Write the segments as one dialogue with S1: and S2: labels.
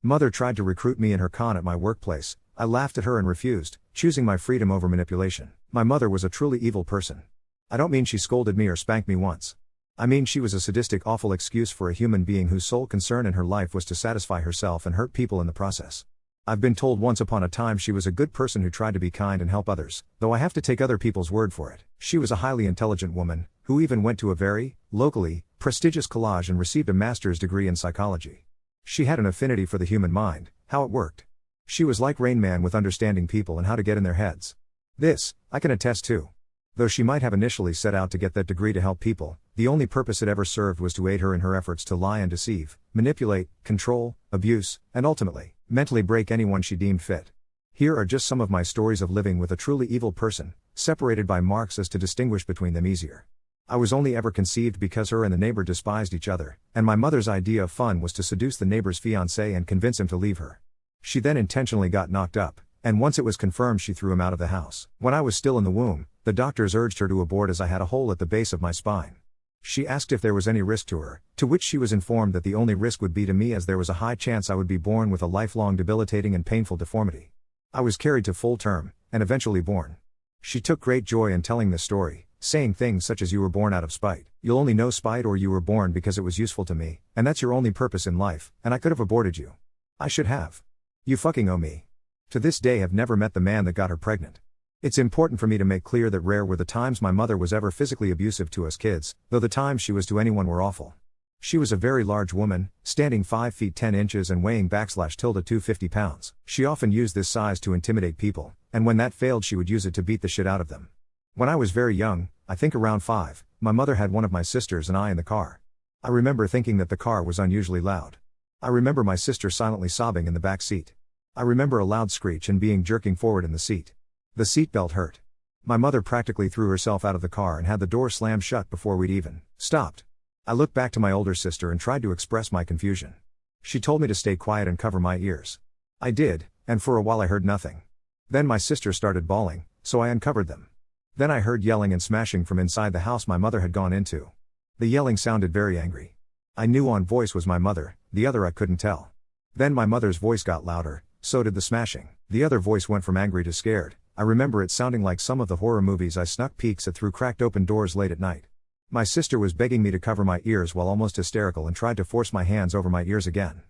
S1: Mother tried to recruit me in her con at my workplace. I laughed at her and refused, choosing my freedom over manipulation. My mother was a truly evil person. I don't mean she scolded me or spanked me once. I mean she was a sadistic, awful excuse for a human being whose sole concern in her life was to satisfy herself and hurt people in the process. I've been told once upon a time she was a good person who tried to be kind and help others, though I have to take other people's word for it. She was a highly intelligent woman, who even went to a very, locally, prestigious college and received a master's degree in psychology. She had an affinity for the human mind, how it worked. She was like Rain Man with understanding people and how to get in their heads. This, I can attest to. Though she might have initially set out to get that degree to help people, the only purpose it ever served was to aid her in her efforts to lie and deceive, manipulate, control, abuse, and ultimately, mentally break anyone she deemed fit. Here are just some of my stories of living with a truly evil person, separated by marks as to distinguish between them easier. I was only ever conceived because her and the neighbor despised each other, and my mother's idea of fun was to seduce the neighbor's fiancé and convince him to leave her. She then intentionally got knocked up, and once it was confirmed she threw him out of the house. When I was still in the womb, the doctors urged her to abort as I had a hole at the base of my spine. She asked if there was any risk to her, to which she was informed that the only risk would be to me as there was a high chance I would be born with a lifelong debilitating and painful deformity. I was carried to full term, and eventually born. She took great joy in telling this story, saying things such as you were born out of spite, you'll only know spite, or you were born because it was useful to me, and that's your only purpose in life, and I could have aborted you. I should have. You fucking owe me. To this day have never met the man that got her pregnant. It's important for me to make clear that rare were the times my mother was ever physically abusive to us kids, though the times she was to anyone were awful. She was a very large woman, standing 5 feet 10 inches and weighing /250 pounds. She often used this size to intimidate people, and when that failed she would use it to beat the shit out of them. When I was very young, I think around 5, my mother had one of my sisters and I in the car. I remember thinking that the car was unusually loud. I remember my sister silently sobbing in the back seat. I remember a loud screech and being jerking forward in the seat. The seatbelt hurt. My mother practically threw herself out of the car and had the door slammed shut before we'd even stopped. I looked back to my older sister and tried to express my confusion. She told me to stay quiet and cover my ears. I did, and for a while I heard nothing. Then my sister started bawling, so I uncovered them. Then I heard yelling and smashing from inside the house my mother had gone into. The yelling sounded very angry. I knew one voice was my mother, the other I couldn't tell. Then my mother's voice got louder, so did the smashing. The other voice went from angry to scared. I remember it sounding like some of the horror movies I snuck peeks at through cracked open doors late at night. My sister was begging me to cover my ears while almost hysterical and tried to force my hands over my ears again.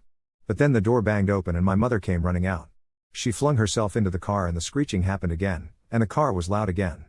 S1: But then the door banged open and my mother came running out. She flung herself into the car and the screeching happened again, and the car was loud again.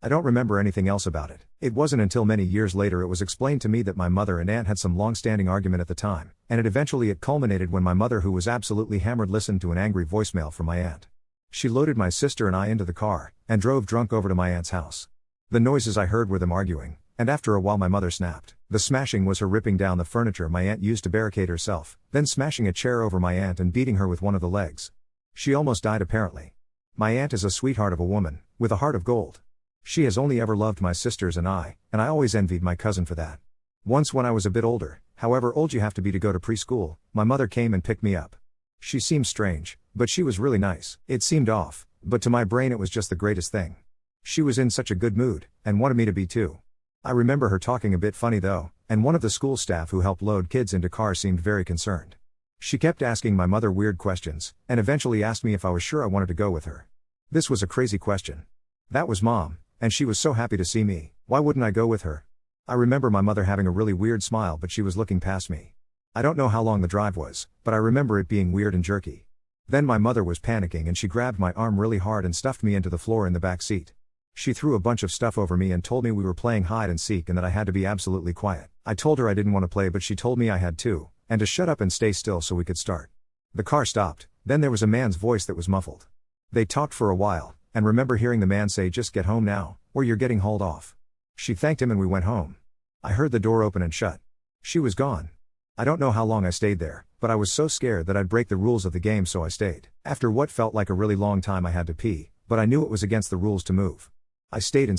S1: I don't remember anything else about it. It wasn't until many years later it was explained to me that my mother and aunt had some long-standing argument at the time, and it culminated when my mother, who was absolutely hammered, listened to an angry voicemail from my aunt. She loaded my sister and I into the car, and drove drunk over to my aunt's house. The noises I heard were them arguing, and after a while my mother snapped. The smashing was her ripping down the furniture my aunt used to barricade herself, then smashing a chair over my aunt and beating her with one of the legs. She almost died apparently. My aunt is a sweetheart of a woman, with a heart of gold. She has only ever loved my sisters and I always envied my cousin for that. Once when I was a bit older, however old you have to be to go to preschool, my mother came and picked me up. She seemed strange, but she was really nice. It seemed off, but to my brain it was just the greatest thing. She was in such a good mood, and wanted me to be too. I remember her talking a bit funny though, and one of the school staff who helped load kids into cars seemed very concerned. She kept asking my mother weird questions, and eventually asked me if I was sure I wanted to go with her. This was a crazy question. That was Mom, and she was so happy to see me, why wouldn't I go with her? I remember my mother having a really weird smile, but she was looking past me. I don't know how long the drive was, but I remember it being weird and jerky. Then my mother was panicking and she grabbed my arm really hard and stuffed me into the floor in the back seat. She threw a bunch of stuff over me and told me we were playing hide and seek and that I had to be absolutely quiet. I told her I didn't want to play, but she told me I had to, and to shut up and stay still so we could start. The car stopped, then there was a man's voice that was muffled. They talked for a while, and remember hearing the man say, "Just get home now, or you're getting hauled off." She thanked him and we went home. I heard the door open and shut. She was gone. I don't know how long I stayed there, but I was so scared that I'd break the rules of the game, so I stayed. After what felt like a really long time I had to pee, but I knew it was against the rules to move. I stayed,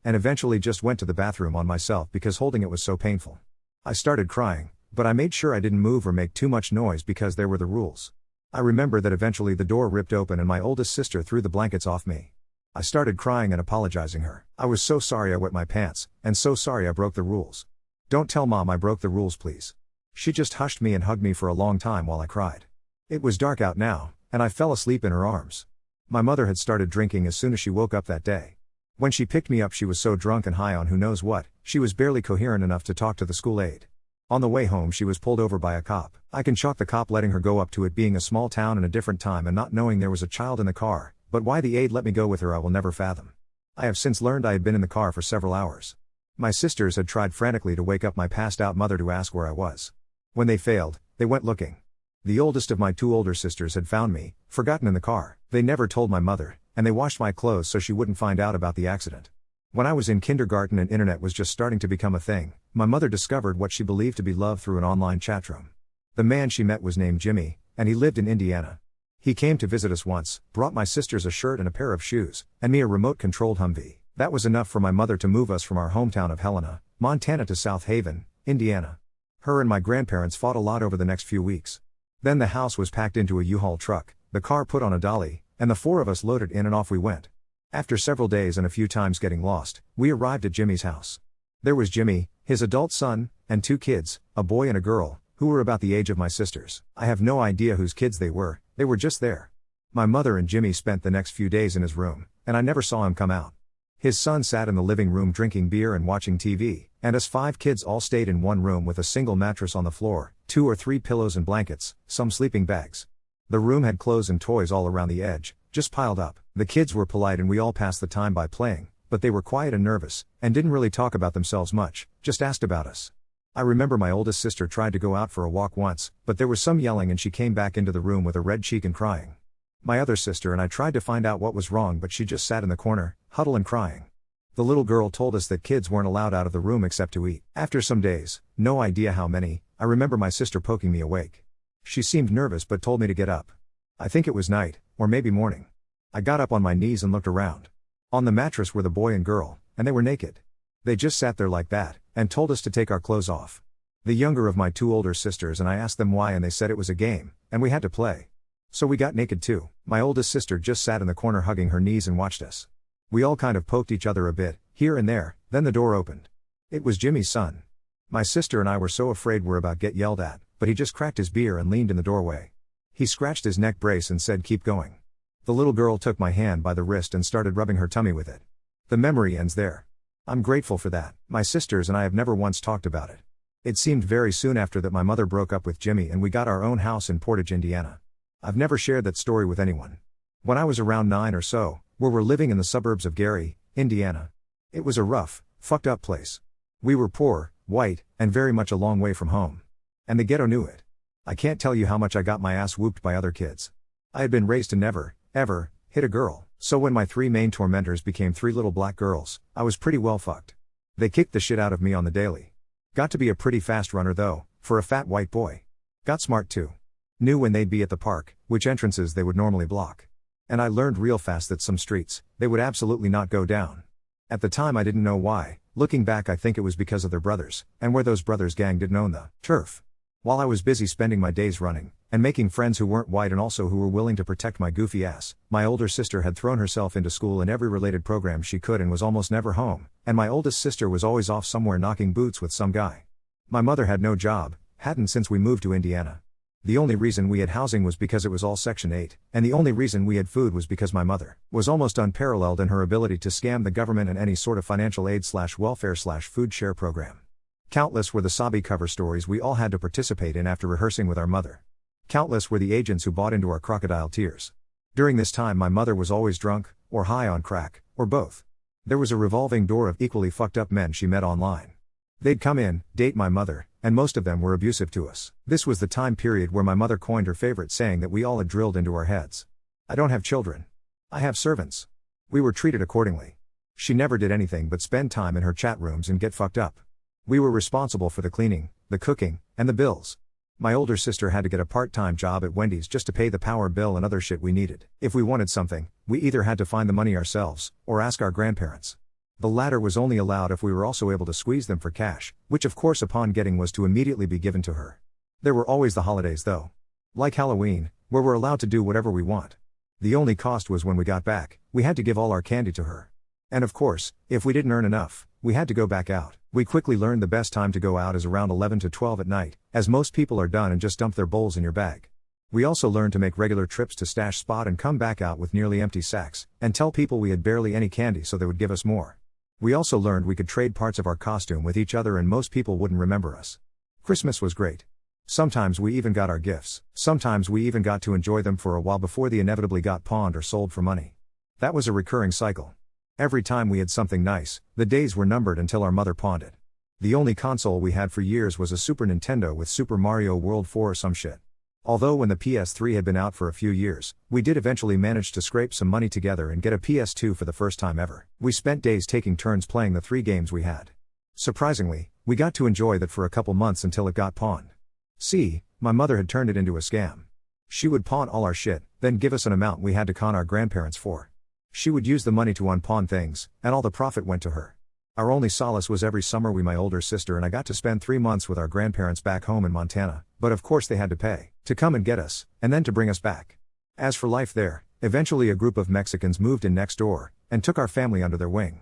S1: and eventually just went to the bathroom on myself because holding it was so painful. I started crying, but I made sure I didn't move or make too much noise because there were the rules. I remember that eventually the door ripped open and my oldest sister threw the blankets off me. I started crying and apologizing her. I was so sorry I wet my pants, and so sorry I broke the rules. Don't tell Mom I broke the rules, please. She just hushed me and hugged me for a long time while I cried. It was dark out now, and I fell asleep in her arms. My mother had started drinking as soon as she woke up that day. When she picked me up, she was so drunk and high on who knows what, she was barely coherent enough to talk to the school aide. On the way home, she was pulled over by a cop. I can chalk the cop letting her go up to it being a small town and a different time and not knowing there was a child in the car, but why the aide let me go with her I will never fathom. I have since learned I had been in the car for several hours. My sisters had tried frantically to wake up my passed out mother to ask where I was. When they failed, they went looking. The oldest of my two older sisters had found me, forgotten in the car. They never told my mother, and they washed my clothes so she wouldn't find out about the accident. When I was in kindergarten and internet was just starting to become a thing, my mother discovered what she believed to be love through an online chat room. The man she met was named Jimmy, and he lived in Indiana. He came to visit us once, brought my sisters a shirt and a pair of shoes, and me a remote-controlled Humvee. That was enough for my mother to move us from our hometown of Helena, Montana to South Haven, Indiana. Her and my grandparents fought a lot over the next few weeks. Then the house was packed into a U-Haul truck, the car put on a dolly, and the four of us loaded in and off we went. After several days and a few times getting lost, we arrived at Jimmy's house. There was Jimmy, his adult son, and two kids, a boy and a girl, who were about the age of my sisters. I have no idea whose kids they were just there. My mother and Jimmy spent the next few days in his room, and I never saw him come out. His son sat in the living room drinking beer and watching TV, and us 5 kids all stayed in one room with a single mattress on the floor, 2 or 3 pillows and blankets, some sleeping bags. The room had clothes and toys all around the edge, just piled up. The kids were polite and we all passed the time by playing, but they were quiet and nervous, and didn't really talk about themselves much, just asked about us. I remember my oldest sister tried to go out for a walk once, but there was some yelling and she came back into the room with a red cheek and crying. My other sister and I tried to find out what was wrong, but she just sat in the corner, huddled and crying. The little girl told us that kids weren't allowed out of the room except to eat. After some days, no idea how many, I remember my sister poking me awake. She seemed nervous but told me to get up. I think it was night, or maybe morning. I got up on my knees and looked around. On the mattress were the boy and girl, and they were naked. They just sat there like that, and told us to take our clothes off. The younger of my 2 older sisters and I asked them why and they said it was a game, and we had to play. So we got naked too. My oldest sister just sat in the corner hugging her knees and watched us. We all kind of poked each other a bit, here and there, then the door opened. It was Jimmy's son. My sister and I were so afraid we're about to get yelled at, but he just cracked his beer and leaned in the doorway. He scratched his neck brace and said keep going. The little girl took my hand by the wrist and started rubbing her tummy with it. The memory ends there. I'm grateful for that. My sisters and I have never once talked about it. It seemed very soon after that my mother broke up with Jimmy and we got our own house in Portage, Indiana. I've never shared that story with anyone. When I was around 9 or so, we were living in the suburbs of Gary, Indiana. It was a rough, fucked up place. We were poor, white, and very much a long way from home. And the ghetto knew it. I can't tell you how much I got my ass whooped by other kids. I had been raised to never, ever, hit a girl, so when my 3 main tormentors became 3 little black girls, I was pretty well fucked. They kicked the shit out of me on the daily. Got to be a pretty fast runner though, for a fat white boy. Got smart too. Knew when they'd be at the park, which entrances they would normally block. And I learned real fast that some streets, they would absolutely not go down. At the time I didn't know why. Looking back I think it was because of their brothers, and where those brothers' gang didn't own the turf. While I was busy spending my days running, and making friends who weren't white and also who were willing to protect my goofy ass, my older sister had thrown herself into school in every related program she could and was almost never home, and my oldest sister was always off somewhere knocking boots with some guy. My mother had no job, hadn't since we moved to Indiana. The only reason we had housing was because it was all Section 8, and the only reason we had food was because my mother was almost unparalleled in her ability to scam the government and any sort of financial aid/welfare/food share program. Countless were the sobby cover stories we all had to participate in after rehearsing with our mother. Countless were the agents who bought into our crocodile tears. During this time my mother was always drunk, or high on crack, or both. There was a revolving door of equally fucked up men she met online. They'd come in, date my mother, and most of them were abusive to us. This was the time period where my mother coined her favorite saying that we all had drilled into our heads. I don't have children. I have servants. We were treated accordingly. She never did anything but spend time in her chat rooms and get fucked up. We were responsible for the cleaning, the cooking, and the bills. My older sister had to get a part-time job at Wendy's just to pay the power bill and other shit we needed. If we wanted something, we either had to find the money ourselves, or ask our grandparents. The latter was only allowed if we were also able to squeeze them for cash, which of course upon getting was to immediately be given to her. There were always the holidays though. Like Halloween, where we're allowed to do whatever we want. The only cost was when we got back, we had to give all our candy to her. And of course, if we didn't earn enough, we had to go back out. We quickly learned the best time to go out is around 11 to 12 at night, as most people are done and just dump their bowls in your bag. We also learned to make regular trips to stash spot and come back out with nearly empty sacks, and tell people we had barely any candy so they would give us more. We also learned we could trade parts of our costume with each other and most people wouldn't remember us. Christmas was great. Sometimes we even got our gifts, sometimes we even got to enjoy them for a while before they inevitably got pawned or sold for money. That was a recurring cycle. Every time we had something nice, the days were numbered until our mother pawned it. The only console we had for years was a Super Nintendo with Super Mario World 4 or some shit. Although when the PS3 had been out for a few years, we did eventually manage to scrape some money together and get a PS2 for the first time ever. We spent days taking turns playing the 3 games we had. Surprisingly, we got to enjoy that for a couple months until it got pawned. See, my mother had turned it into a scam. She would pawn all our shit, then give us an amount we had to con our grandparents for. She would use the money to unpawn things, and all the profit went to her. Our only solace was every summer my older sister and I got to spend 3 months with our grandparents back home in Montana, but of course they had to pay to come and get us, and then to bring us back. As for life there, eventually a group of Mexicans moved in next door, and took our family under their wing.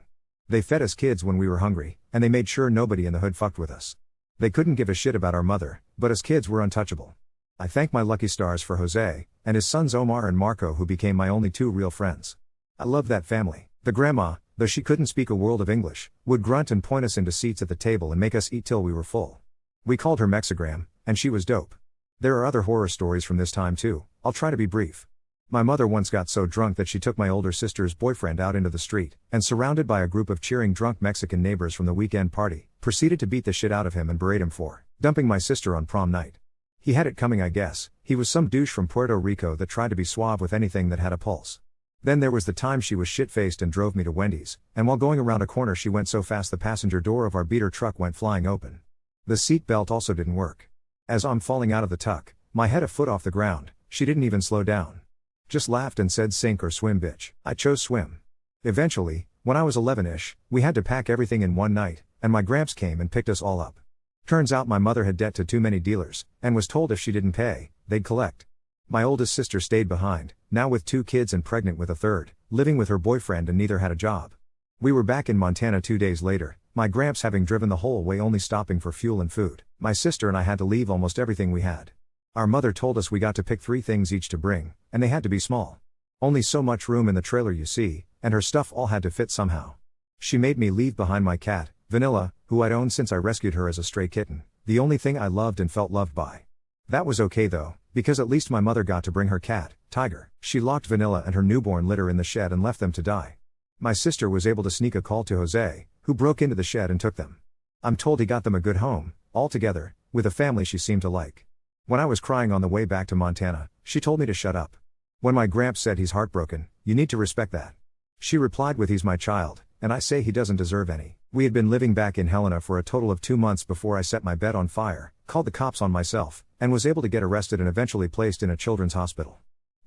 S1: They fed us kids when we were hungry, and they made sure nobody in the hood fucked with us. They couldn't give a shit about our mother, but us kids were untouchable. I thank my lucky stars for Jose, and his sons Omar and Marco who became my only 2 real friends. I love that family. The grandma, though she couldn't speak a word of English, would grunt and point us into seats at the table and make us eat till we were full. We called her Mexigram, and she was dope. There are other horror stories from this time too, I'll try to be brief. My mother once got so drunk that she took my older sister's boyfriend out into the street, and surrounded by a group of cheering drunk Mexican neighbors from the weekend party, proceeded to beat the shit out of him and berate him for dumping my sister on prom night. He had it coming, I guess. He was some douche from Puerto Rico that tried to be suave with anything that had a pulse. Then there was the time she was shit-faced and drove me to Wendy's, and while going around a corner she went so fast the passenger door of our beater truck went flying open. The seat belt also didn't work. As I'm falling out of the tuck, my head a foot off the ground, she didn't even slow down. Just laughed and said sink or swim bitch. I chose swim. Eventually, when I was 11-ish, we had to pack everything in one night, and my gramps came and picked us all up. Turns out my mother had debt to too many dealers, and was told if she didn't pay, they'd collect. My oldest sister stayed behind, now with 2 kids and pregnant with a third, living with her boyfriend and neither had a job. We were back in Montana 2 days later, my gramps having driven the whole way only stopping for fuel and food. My sister and I had to leave almost everything we had. Our mother told us we got to pick 3 things each to bring, and they had to be small. Only so much room in the trailer you see, and her stuff all had to fit somehow. She made me leave behind my cat, Vanilla, who I'd owned since I rescued her as a stray kitten, the only thing I loved and felt loved by. That was okay though, because at least my mother got to bring her cat, Tiger. She locked Vanilla and her newborn litter in the shed and left them to die. My sister was able to sneak a call to Jose, who broke into the shed and took them. I'm told he got them a good home, all together, with a family she seemed to like. When I was crying on the way back to Montana, she told me to shut up. When my gramps said he's heartbroken, you need to respect that. She replied with he's my child, and I say he doesn't deserve any. We had been living back in Helena for a total of 2 months before I set my bed on fire, called the cops on myself, and was able to get arrested and eventually placed in a children's hospital.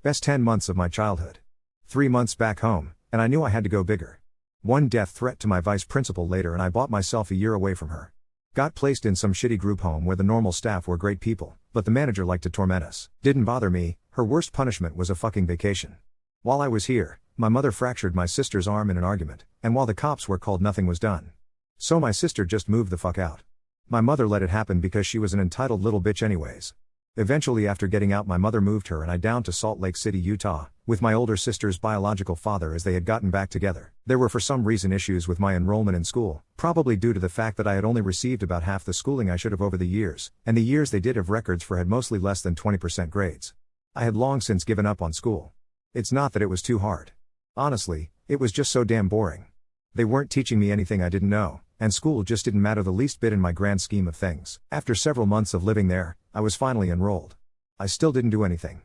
S1: Best 10 months of my childhood. 3 months back home, and I knew I had to go bigger. 1 death threat to my vice principal later and I bought myself a year away from her. Got placed in some shitty group home where the normal staff were great people, but the manager liked to torment us. Didn't bother me, her worst punishment was a fucking vacation. While I was here, my mother fractured my sister's arm in an argument, and while the cops were called nothing was done. So my sister just moved the fuck out. My mother let it happen because she was an entitled little bitch anyways. Eventually after getting out my mother moved her and I down to Salt Lake City, Utah, with my older sister's biological father as they had gotten back together. There were for some reason issues with my enrollment in school, probably due to the fact that I had only received about half the schooling I should have over the years, and the years they did have records for had mostly less than 20% grades. I had long since given up on school. It's not that it was too hard. Honestly, it was just so damn boring. They weren't teaching me anything I didn't know, and school just didn't matter the least bit in my grand scheme of things. After several months of living there, I was finally enrolled. I still didn't do anything.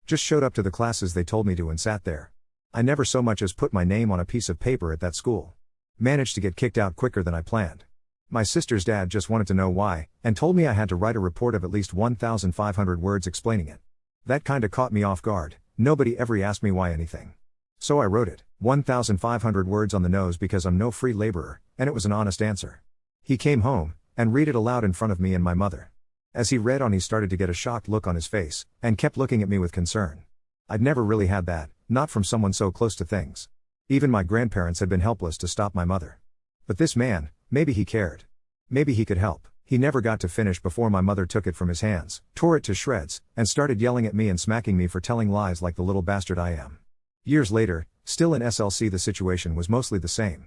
S1: Just showed up to the classes they told me to and sat there. I never so much as put my name on a piece of paper at that school. Managed to get kicked out quicker than I planned. My sister's dad just wanted to know why, and told me I had to write a report of at least 1,500 words explaining it. That kinda caught me off guard. Nobody ever asked me why anything. So I wrote it, 1,500 words on the nose because I'm no free laborer, and it was an honest answer. He came home, and read it aloud in front of me and my mother. As he read on he started to get a shocked look on his face, and kept looking at me with concern. I'd never really had that, not from someone so close to things. Even my grandparents had been helpless to stop my mother. But this man, maybe he cared. Maybe he could help. He never got to finish before my mother took it from his hands, tore it to shreds, and started yelling at me and smacking me for telling lies like the little bastard I am. Years later, still in SLC, the situation was mostly the same.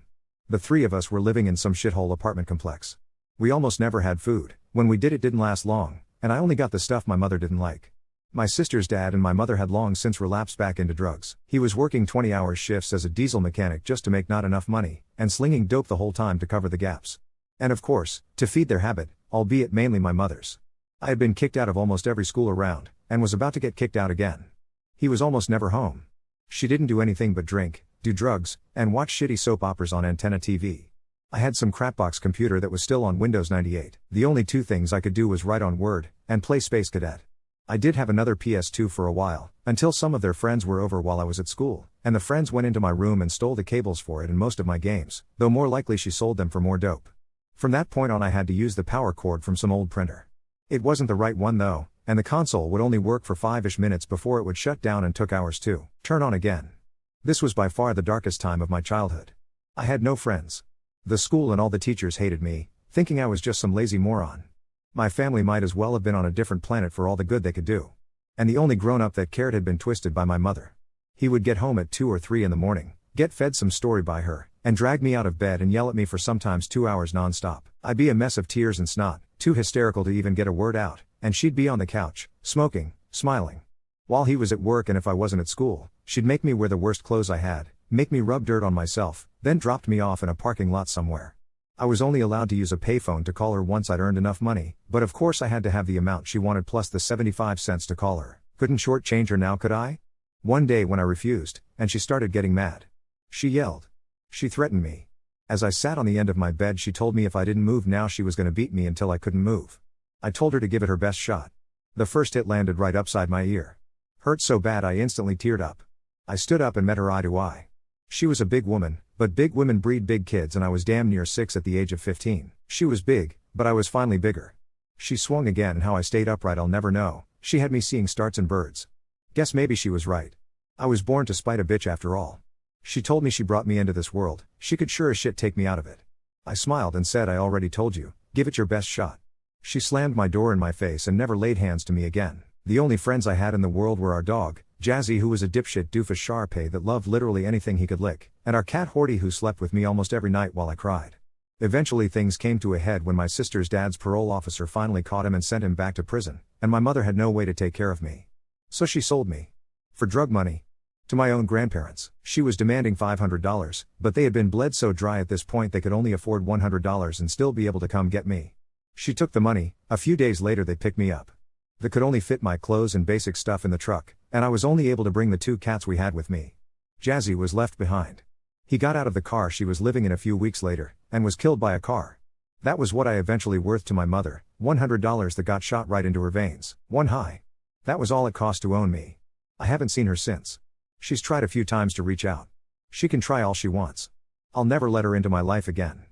S1: The three of us were living in some shithole apartment complex. We almost never had food. When we did, it didn't last long, and I only got the stuff my mother didn't like. My sister's dad and my mother had long since relapsed back into drugs. He was working 20-hour shifts as a diesel mechanic just to make not enough money, and slinging dope the whole time to cover the gaps. And of course, to feed their habit, albeit mainly my mother's. I had been kicked out of almost every school around, and was about to get kicked out again. He was almost never home. She didn't do anything but drink, do drugs, and watch shitty soap operas on antenna TV. I had some crapbox computer that was still on Windows 98. The only two things I could do was write on Word, and play Space Cadet. I did have another PS2 for a while, until some of their friends were over while I was at school, and the friends went into my room and stole the cables for it and most of my games, though more likely she sold them for more dope. From that point on, I had to use the power cord from some old printer. It wasn't the right one though, and the console would only work for 5-ish minutes before it would shut down and took hours to turn on again. This was by far the darkest time of my childhood. I had no friends. The school and all the teachers hated me, thinking I was just some lazy moron. My family might as well have been on a different planet for all the good they could do. And the only grown-up that cared had been twisted by my mother. He would get home at 2 or 3 in the morning, get fed some story by her, and drag me out of bed and yell at me for sometimes 2 hours non-stop. I'd be a mess of tears and snot, too hysterical to even get a word out, and she'd be on the couch, smoking, smiling. While he was at work, and if I wasn't at school, she'd make me wear the worst clothes I had, make me rub dirt on myself, then dropped me off in a parking lot somewhere. I was only allowed to use a payphone to call her once I'd earned enough money, but of course I had to have the amount she wanted plus the 75 cents to call her. Couldn't shortchange her now, could I? One day when I refused, and she started getting mad. She yelled. She threatened me. As I sat on the end of my bed, she told me if I didn't move now she was going to beat me until I couldn't move. I told her to give it her best shot. The first hit landed right upside my ear. Hurt so bad I instantly teared up. I stood up and met her eye to eye. She was a big woman, but big women breed big kids, and I was damn near 6 at the age of 15. She was big, but I was finally bigger. She swung again, and how I stayed upright I'll never know. She had me seeing stars and birds. Guess maybe she was right. I was born to spite a bitch after all. She told me she brought me into this world, she could sure as shit take me out of it. I smiled and said, I already told you, give it your best shot. She slammed my door in my face and never laid hands to me again. The only friends I had in the world were our dog, Jazzy, who was a dipshit doofus Shar-Pei that loved literally anything he could lick, and our cat Horty, who slept with me almost every night while I cried. Eventually things came to a head when my sister's dad's parole officer finally caught him and sent him back to prison, and my mother had no way to take care of me. So she sold me. For drug money. To my own grandparents. She was demanding $500, but they had been bled so dry at this point they could only afford $100 and still be able to come get me. She took the money. A few days later they picked me up. They could only fit my clothes and basic stuff in the truck, and I was only able to bring the 2 cats we had with me. Jazzy was left behind. He got out of the car she was living in a few weeks later, and was killed by a car. That was what I eventually worth to my mother, $100 that got shot right into her veins. One high. That was all it cost to own me. I haven't seen her since. She's tried a few times to reach out. She can try all she wants. I'll never let her into my life again.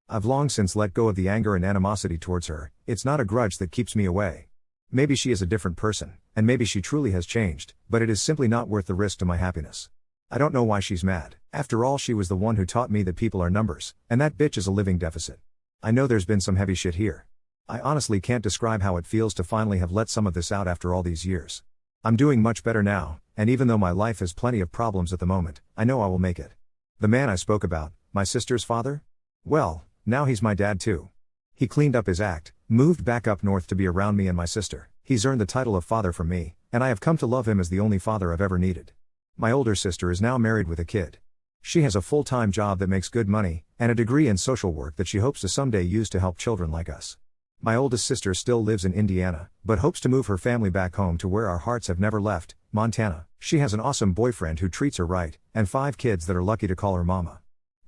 S1: I've long since let go of the anger and animosity towards her. It's not a grudge that keeps me away. Maybe she is a different person, and maybe she truly has changed, but it is simply not worth the risk to my happiness. I don't know why she's mad. After all, she was the one who taught me that people are numbers, and that bitch is a living deficit. I know there's been some heavy shit here. I honestly can't describe how it feels to finally have let some of this out after all these years. I'm doing much better now, and even though my life has plenty of problems at the moment, I know I will make it. The man I spoke about, my sister's father? Well, now he's my dad too. He cleaned up his act, moved back up north to be around me and my sister. He's earned the title of father from me, and I have come to love him as the only father I've ever needed. My older sister is now married with a kid. She has a full-time job that makes good money, and a degree in social work that she hopes to someday use to help children like us. My oldest sister still lives in Indiana, but hopes to move her family back home to where our hearts have never left, Montana. She has an awesome boyfriend who treats her right, and 5 kids that are lucky to call her mama.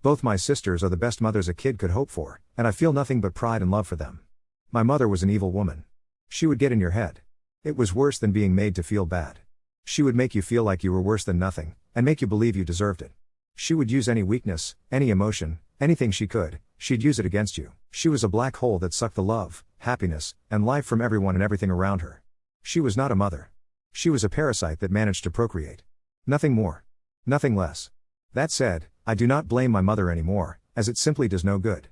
S1: Both my sisters are the best mothers a kid could hope for, and I feel nothing but pride and love for them. My mother was an evil woman. She would get in your head. It was worse than being made to feel bad. She would make you feel like you were worse than nothing, and make you believe you deserved it. She would use any weakness, any emotion, anything she could, she'd use it against you. She was a black hole that sucked the love, happiness, and life from everyone and everything around her. She was not a mother. She was a parasite that managed to procreate. Nothing more. Nothing less. That said, I do not blame my mother anymore, as it simply does no good.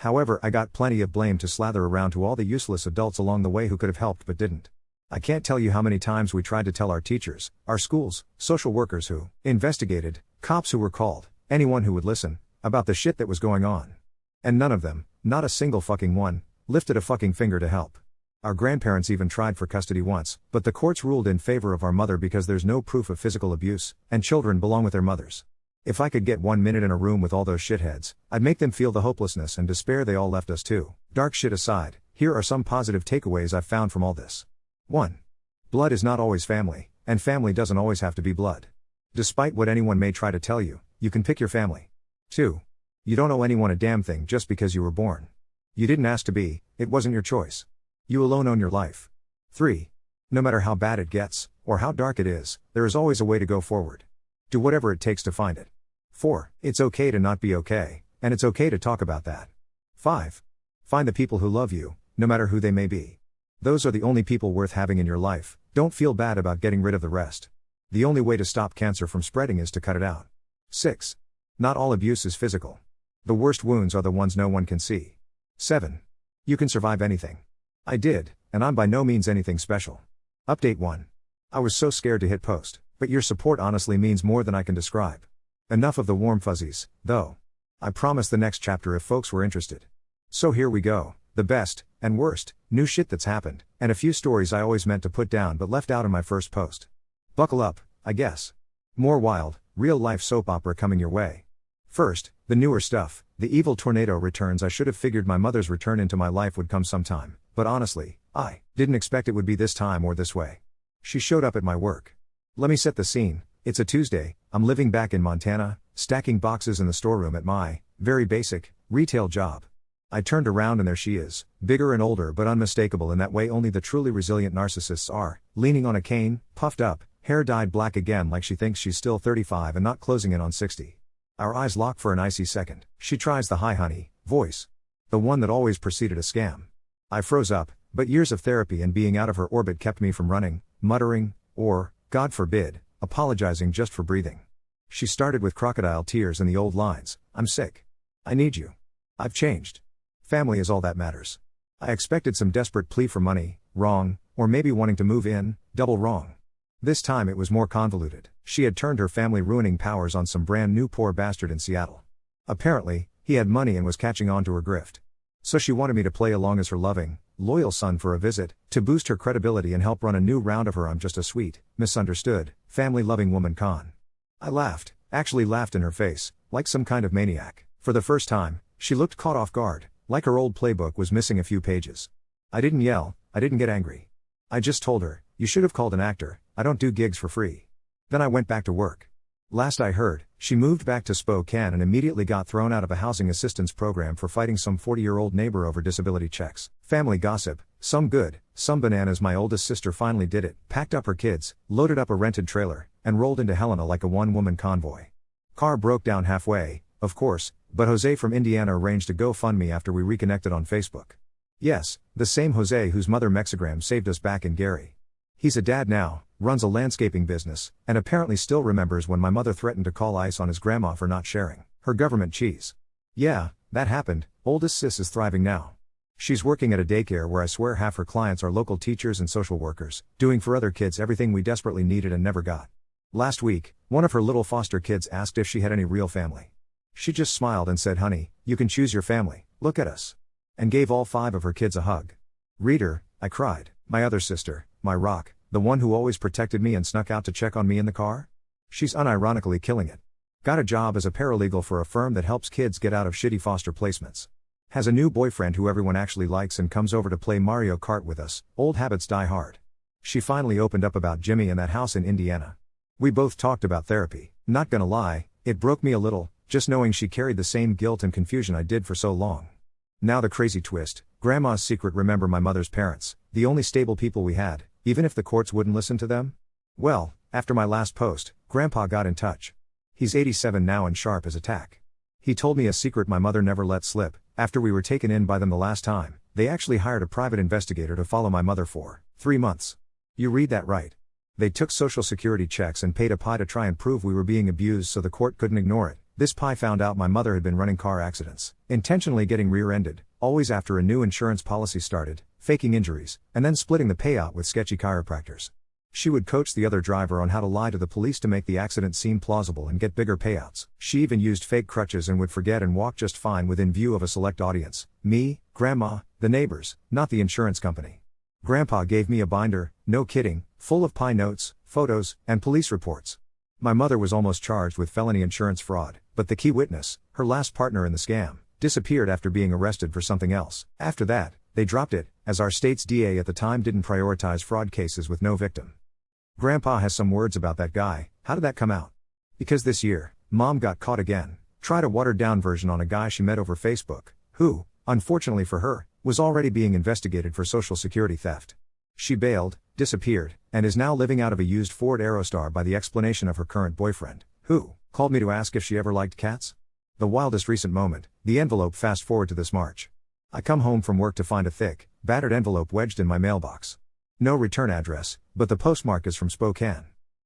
S1: However, I got plenty of blame to slather around to all the useless adults along the way who could have helped but didn't. I can't tell you how many times we tried to tell our teachers, our schools, social workers who investigated, cops who were called, anyone who would listen, about the shit that was going on. And none of them, not a single fucking one, lifted a fucking finger to help. Our grandparents even tried for custody once, but the courts ruled in favor of our mother because there's no proof of physical abuse, and children belong with their mothers. If I could get 1 minute in a room with all those shitheads, I'd make them feel the hopelessness and despair they all left us too. Dark shit aside, here are some positive takeaways I've found from all this. 1. Blood is not always family, and family doesn't always have to be blood. Despite what anyone may try to tell you, you can pick your family. 2. You don't owe anyone a damn thing just because you were born. You didn't ask to be, it wasn't your choice. You alone own your life. 3. No matter how bad it gets, or how dark it is, there is always a way to go forward. Do whatever it takes to find it. 4. It's okay to not be okay, and it's okay to talk about that. 5. Find the people who love you, no matter who they may be. Those are the only people worth having in your life. Don't feel bad about getting rid of the rest. The only way to stop cancer from spreading is to cut it out. 6. Not all abuse is physical. The worst wounds are the ones no one can see. 7. You can survive anything. I did, and I'm by no means anything special. Update 1. I was so scared to hit post, but your support honestly means more than I can describe. Enough of the warm fuzzies, though. I promise the next chapter if folks were interested. So here we go, the best, and worst, new shit that's happened, and a few stories I always meant to put down but left out in my first post. Buckle up, I guess. More wild, real-life soap opera coming your way. First, the newer stuff, the evil tornado returns. I should have figured my mother's return into my life would come sometime, but honestly, I didn't expect it would be this time or this way. She showed up at my work. Let me set the scene. It's a Tuesday, I'm living back in Montana, stacking boxes in the storeroom at my, very basic, retail job. I turned around and there she is, bigger and older but unmistakable in that way only the truly resilient narcissists are, leaning on a cane, puffed up, hair dyed black again like she thinks she's still 35 and not closing in on 60. Our eyes lock for an icy second. She tries the "hi honey" voice. The one that always preceded a scam. I froze up, but years of therapy and being out of her orbit kept me from running, muttering, or, God forbid, apologizing just for breathing. She started with crocodile tears and the old lines, "I'm sick. I need you. I've changed. Family is all that matters." I expected some desperate plea for money, wrong, or maybe wanting to move in, double wrong. This time it was more convoluted. She had turned her family-ruining powers on some brand new poor bastard in Seattle. Apparently, he had money and was catching on to her grift. So she wanted me to play along as her loving, loyal son for a visit, to boost her credibility and help run a new round of her "I'm just a sweet, misunderstood, family-loving woman" con. I laughed, actually laughed in her face, like some kind of maniac. For the first time, she looked caught off guard, like her old playbook was missing a few pages. I didn't yell, I didn't get angry. I just told her, "You should have called an actor, I don't do gigs for free." Then I went back to work. Last I heard, she moved back to Spokane and immediately got thrown out of a housing assistance program for fighting some 40-year-old neighbor over disability checks. Family gossip, some good, some bananas. My oldest sister finally did it, packed up her kids, loaded up a rented trailer, and rolled into Helena like a one-woman convoy. Car broke down halfway, of course, but Jose from Indiana arranged a GoFundMe after we reconnected on Facebook. Yes, the same Jose whose mother Mexigram saved us back in Gary. He's a dad now, runs a landscaping business, and apparently still remembers when my mother threatened to call ICE on his grandma for not sharing her government cheese. Yeah, that happened. Oldest sis is thriving now. She's working at a daycare where I swear half her clients are local teachers and social workers, doing for other kids everything we desperately needed and never got. Last week, one of her little foster kids asked if she had any real family. She just smiled and said, "Honey, you can choose your family, look at us." And gave all 5 of her kids a hug. "Reader," I cried, "my other sister, my rock, the one who always protected me and snuck out to check on me in the car? She's unironically killing it. Got a job as a paralegal for a firm that helps kids get out of shitty foster placements. Has a new boyfriend who everyone actually likes and comes over to play Mario Kart with us. Old habits die hard." She finally opened up about Jimmy and that house in Indiana. We both talked about therapy. Not gonna lie, it broke me a little, just knowing she carried the same guilt and confusion I did for so long. Now the crazy twist, Grandma's secret. Remember my mother's parents, the only stable people we had, even if the courts wouldn't listen to them? Well, after my last post, Grandpa got in touch. He's 87 now and sharp as a tack. He told me a secret my mother never let slip. After we were taken in by them the last time, they actually hired a private investigator to follow my mother for 3 months. You read that right. They took social security checks and paid a pie to try and prove we were being abused so the court couldn't ignore it, This pie found out my mother had been running car accidents, intentionally getting rear-ended, always after a new insurance policy started, faking injuries, and then splitting the payout with sketchy chiropractors. She would coach the other driver on how to lie to the police to make the accident seem plausible and get bigger payouts. She even used fake crutches and would forget and walk just fine within view of a select audience: me, Grandma, the neighbors, not the insurance company. Grandpa gave me a binder, no kidding, full of pie notes, photos, and police reports. My mother was almost charged with felony insurance fraud, but the key witness, her last partner in the scam, disappeared after being arrested for something else. After that, they dropped it, as our state's DA at the time didn't prioritize fraud cases with no victim. Grandpa has some words about that guy. How did that come out? Because this year, Mom got caught again, tried a watered-down version on a guy she met over Facebook, who, unfortunately for her, was already being investigated for Social Security theft. She bailed, disappeared, and is now living out of a used Ford Aerostar by the explanation of her current boyfriend, who called me to ask if she ever liked cats. The wildest recent moment, the envelope. Fast forward to this March. I come home from work to find a thick, battered envelope wedged in my mailbox. No return address, but the postmark is from Spokane.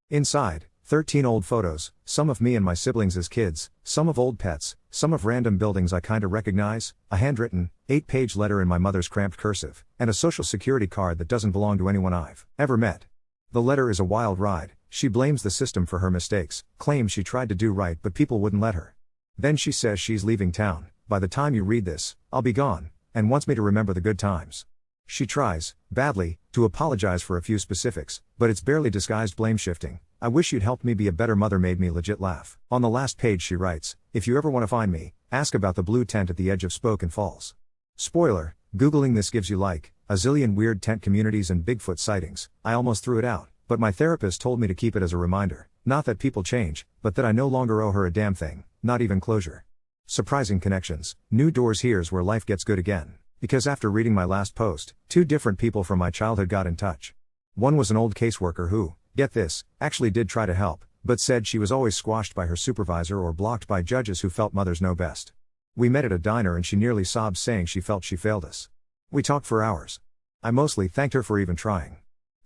S1: Inside, 13 old photos, some of me and my siblings as kids, some of old pets, some of random buildings I kinda recognize, a handwritten, 8-page letter in my mother's cramped cursive, and a social security card that doesn't belong to anyone I've ever met. The letter is a wild ride. She blames the system for her mistakes, claims she tried to do right but people wouldn't let her. Then she says she's leaving town. By the time you read this, I'll be gone, and wants me to remember the good times. She tries, badly, to apologize for a few specifics, but it's barely disguised blame shifting. I wish you'd helped me be a better mother. Made me legit laugh. On the last page she writes, if you ever want to find me, ask about the blue tent at the edge of Spokane Falls. Spoiler, Googling this gives you like a zillion weird tent communities and Bigfoot sightings. I almost threw it out, but my therapist told me to keep it as a reminder, not that people change, but that I no longer owe her a damn thing, not even closure. Surprising connections, new doors. Here's where life gets good again. Because after reading my last post, 2 different people from my childhood got in touch. One was an old caseworker who, get this, actually did try to help, but said she was always squashed by her supervisor or blocked by judges who felt mothers know best. We met at a diner and she nearly sobbed, saying she felt she failed us. We talked for hours. I mostly thanked her for even trying.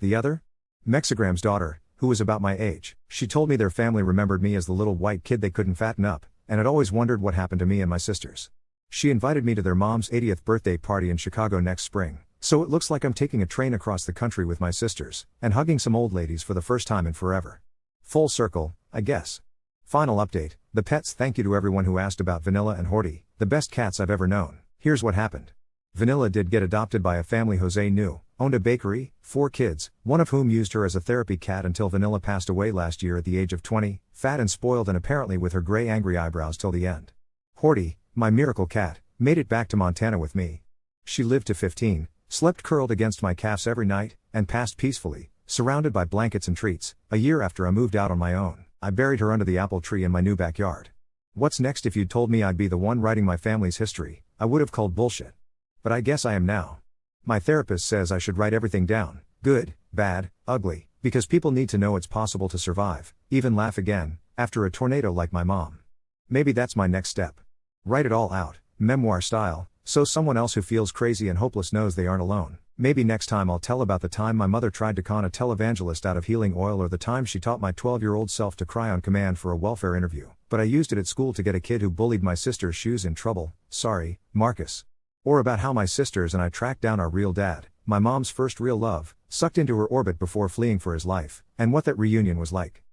S1: The other? Mexigram's daughter, who was about my age. She told me their family remembered me as the little white kid they couldn't fatten up, and had always wondered what happened to me and my sisters. She invited me to their mom's 80th birthday party in Chicago next spring, so it looks like I'm taking a train across the country with my sisters, and hugging some old ladies for the first time in forever. Full circle, I guess. Final update, the pets. Thank you to everyone who asked about Vanilla and Horty, the best cats I've ever known. Here's what happened. Vanilla did get adopted by a family Jose knew, owned a bakery, 4 kids, one of whom used her as a therapy cat until Vanilla passed away last year at the age of 20, fat and spoiled and apparently with her gray angry eyebrows till the end. Horty, my miracle cat, made it back to Montana with me. She lived to 15, slept curled against my calves every night, and passed peacefully, surrounded by blankets and treats, a year after I moved out on my own. I buried her under the apple tree in my new backyard. What's next? If you'd told me I'd be the one writing my family's history, I would have called bullshit. But I guess I am now. My therapist says I should write everything down, good, bad, ugly, because people need to know it's possible to survive, even laugh again, after a tornado like my mom. Maybe that's my next step. Write it all out, memoir style, so someone else who feels crazy and hopeless knows they aren't alone. Maybe next time I'll tell about the time my mother tried to con a televangelist out of healing oil, or the time she taught my 12-year-old self to cry on command for a welfare interview, but I used it at school to get a kid who bullied my sister's shoes in trouble. Sorry, Marcus. Or about how my sisters and I tracked down our real dad, my mom's first real love, sucked into her orbit before fleeing for his life, and what that reunion was like.